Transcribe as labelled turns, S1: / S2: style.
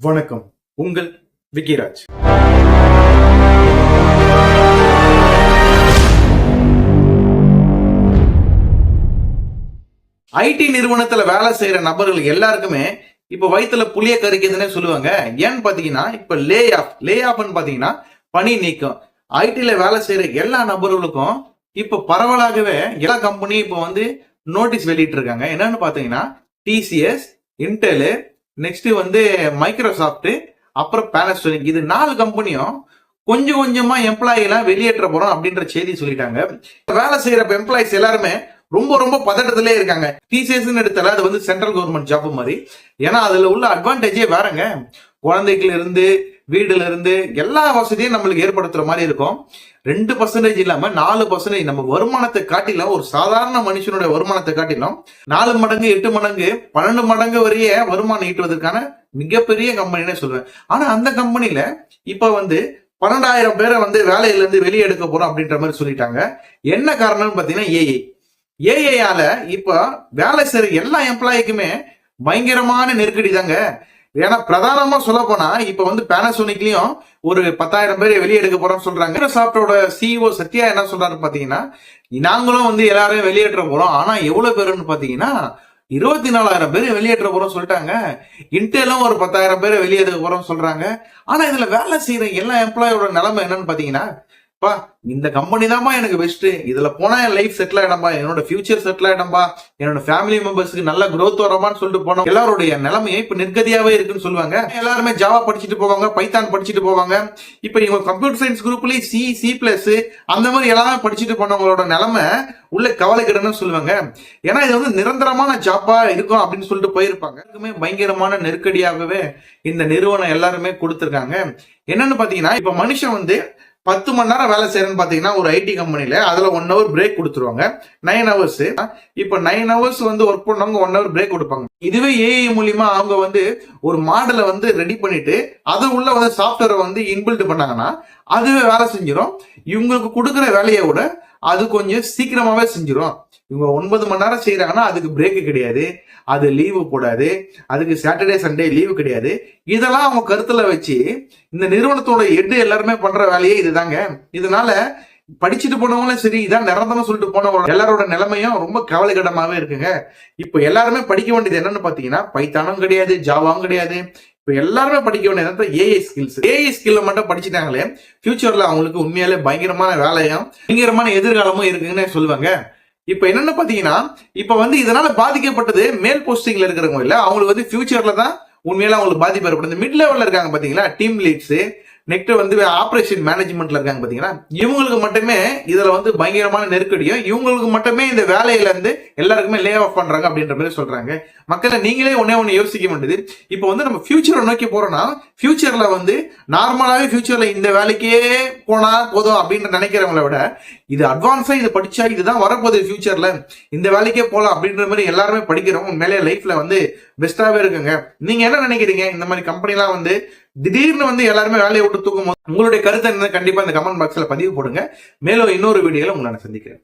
S1: வணக்கம், உங்கள் விக்கிராஜ். ஐடி நிறுவனத்துல வேலை செய்யற நபர்கள் எல்லாருக்குமே இப்ப வயிற்றுல புளிய கறிக்குதுன்னு சொல்லுவாங்க. ஏன்னு பாத்தீங்கன்னா இப்ப லே ஆஃப்னு பாத்தீங்கன்னா பணி நீக்கம். ஐடில வேலை செய்யற எல்லா நபர்களுக்கும் இப்ப பரவலாகவே எல்லா கம்பெனியும் இப்ப வந்து நோட்டீஸ் வெளியிட்டு இருக்காங்க. என்னன்னு பாத்தீங்கன்னா டிசிஎஸ், இன்டெல், நெக்ஸ்ட் வந்து மைக்ரோசாப்ட், அப்புறம் பேனசோனிக், இது 4 கம்பெனியும் கொஞ்சம் கொஞ்சமா எம்ப்ளாயி எல்லாம் வெளியேற்ற போறோம் அப்படின்ற செய்தி சொல்லிட்டாங்க. வேலை செய்யற எம்ப்ளாயிஸ் எல்லாருமே ரொம்ப ரொம்ப பதட்டத்திலே இருக்காங்க. டிசிஎஸ் எடுத்தால அது வந்து சென்ட்ரல் கவர்மெண்ட் ஜாப் மாதிரி. ஏன்னா அதுல உள்ள அட்வான்டேஜே வேறங்க. குழந்தைகள் இருந்து வீடுல இருந்து எல்லா வசதியும் நம்மளுக்கு ஏற்படுத்துற மாதிரி இருக்கும். 2% இல்லாம 4% நம்ம வருமானத்தை காட்டிலும், ஒரு சாதாரண மனுஷனுடைய வருமானத்தை காட்டிலும் 4 மடங்கு, 8 மடங்கு, 12 மடங்கு வரைய வருமானம் ஈட்டுவதற்கான மிகப்பெரிய கம்பெனினே சொல்லுவேன். ஆனா அந்த கம்பெனில இப்ப வந்து 12,000 பேரை வந்து வேலையில இருந்து வெளியே எடுக்க போறோம் அப்படின்ற மாதிரி சொல்லிட்டாங்க. என்ன காரணம்னு பாத்தீங்கன்னா ஏஐயால இப்ப வேலை செய்யற எல்லா எம்ப்ளாய்க்குமே பயங்கரமான நெருக்கடி தாங்க. ஏன்னா பிரதானமா சொல்ல போனா இப்ப வந்து பேனசோனிக்லயும் ஒரு 10,000 பேரை வெளியே எடுக்க போறோம்னு சொல்றாங்க. மைக்ரோசாப்டோட சிஇஓ சத்யா என்ன சொல்றாரு பாத்தீங்கன்னா, நாங்களும் வந்து எல்லாரையும் வெளியேற்ற போறோம். ஆனா எவ்வளவு பேருன்னு பாத்தீங்கன்னா 24,000 பேரை வெளியேற்ற போறோம் சொல்லிட்டாங்க. இன்டெலும் ஒரு 10,000 பேரை வெளியேற்ற போறோம் சொல்றாங்க. ஆனா இதுல வேலை செய்யற எல்லா எம்ப்ளாயோட நிலைமை என்னன்னு பாத்தீங்கன்னா, பா இந்த கம்பெனி தான்பா எனக்கு பெஸ்ட், இதுல போனா என் லைஃப் செட்டில் ஆயிடும்பா, என்னோட ஃபியூச்சர் செட்டில் ஆயிடும்பா, என்னோட ஃபேமிலி மெம்பர்ஸ்க்கு நல்ல growth வரமான்னு சொல்லிட்டு போனோம். எல்லாருடைய நிலைமையை இப்ப நிர்கதியாவே இருக்குன்னு சொல்லுவாங்க. எல்லாருமே ஜாவா படிச்சுட்டு போவாங்க, பைத்தான் படிச்சுட்டு போவாங்க. இப்ப இவங்க கம்ப்யூட்டர் சயின்ஸ் குரூப்லயே சி++ அந்த மாதிரி எல்லாமே படிச்சுட்டு போனவங்களோட நிலைமை உள்ள கவலைக்கிடன்னு சொல்லுவாங்க. ஏன்னா இது வந்து நிரந்தரமான ஜாப்பா இருக்கும் அப்படின்னு சொல்லிட்டு போயிருப்பாங்க. இதுக்குமே பயங்கரமான நெருக்கடியாகவே இந்த நிறுவனம் எல்லாருமே கொடுத்திருக்காங்க. என்னன்னு பாத்தீங்கன்னா இப்ப மனுஷன் வந்து 10 மணி நேரம் வேலை செய்யறேன்னு பாத்தீங்கன்னா ஒரு ஐடி கம்பெனில அதுல 1 hour பிரேக் கொடுத்துருவாங்க. 9 hours. இப்ப 9 hours வந்து ஒர்க் பண்ணவங்க 1 hour பிரேக் கொடுப்பாங்க. இதுவே ஏஐ மூலியமா அவங்க வந்து ஒரு மாடலை வந்து ரெடி பண்ணிட்டு அது உள்ள வந்து சாஃப்ட்வேரை வந்து இன்பில்ட் பண்ணாங்கன்னா அதுவே வேலை செஞ்சிடும். இவங்களுக்கு கொடுக்குற வேலையை விட அது கொஞ்சம் சீக்கிரமாவே செஞ்சிடும். இவங்க 9 மணி நேரம் செய்யறாங்கன்னா அதுக்கு பிரேக் கிடையாது, அது லீவு போடாது, அதுக்கு சாட்டர்டே சண்டே லீவு கிடையாது. இதெல்லாம் அவங்க கருத்துல வச்சு இந்த நிறுவனத்தோட ஹெட் எல்லாருமே பண்ற வேலையே இதுதாங்க. இதனால படிச்சுட்டு போனவங்களும் சரி, இதான் நிரந்தரம் சொல்லிட்டு போனவங்க எல்லாரோட நிலைமையும் ரொம்ப கவலைக்கிடமாவே இருக்குங்க. இப்ப எல்லாருமே படிக்க வேண்டியது என்னன்னு பாத்தீங்கன்னா பைத்தானும் கிடையாது, ஜாவாவும் கிடையாது. இப்ப எல்லாருமே படிக்க வேண்டியது ஏஐ ஸ்கில்ஸ். ஏஐ ஸ்கில்ல மட்டும் படிச்சுட்டாங்களே ஃபியூச்சர்ல அவங்களுக்கு உண்மையாலே பயங்கரமான வேலையும் பயங்கரமான எதிர்காலமும் இருக்குன்னு சொல்லுவாங்க. இப்ப என்னன்னு பாத்தீங்கன்னா இப்ப வந்து இதனால பாதிக்கப்பட்டது மேல் போஸ்டிங்ல இருக்கிறவங்க இல்ல, அவங்களுக்கு வந்து ஃபியூச்சர்ல தான் உண்மையில அவங்களுக்கு பாதிப்பு ஏற்படுது. மிட் லெவல்ல இருக்காங்க பாத்தீங்களா, டீம் லீட்ஸ், நெக்ஸ்ட் வந்து ஆபரேஷன் மேனேஜ்மெண்ட்ல இருக்காங்க பாத்தீங்கன்னா, இவங்களுக்கு மட்டுமே இதுல வந்து பயங்கரமான நெருக்கடியும், இவங்களுக்கு மட்டுமே இந்த வேலையில இருந்து எல்லாருக்குமே லே ஆஃப் பண்றாங்க அப்படின்ற மாதிரி சொல்றாங்க. மக்களை நீங்களே ஒண்ணு யோசிக்க வேண்டியது, இப்ப வந்து நம்ம ஃபியூச்சரை நோக்கி போறோம்னா ஃபியூச்சர்ல வந்து நார்மலாவே ஃபியூச்சர்ல இந்த வேலைக்கே போனா போதும் அப்படின்னு நினைக்கிறவங்கள விட இது அட்வான்ஸா இது படிச்சா இதுதான் வரப்போகுது ஃபியூச்சர்ல, இந்த வேலைக்கே போலாம் அப்படின்ற மாதிரி எல்லாருமே படிக்கிறவங்க மேலே லைஃப்ல வந்து பெஸ்டாவே இருக்குங்க. நீங்க என்ன நினைக்கிறீங்க? இந்த மாதிரி கம்பெனி எல்லாம் வந்து திடீர்னு வந்து எல்லாருமே வேலையை விட்டு தூக்கும் போது உங்களுடைய கருத்தை என்ன கண்டிப்பா இந்த கமெண்ட் பாக்ஸ்ல பதிவு போடுங்க. மேலும் இன்னொரு வீடியோல உங்களை நான் சந்திக்கிறேன்.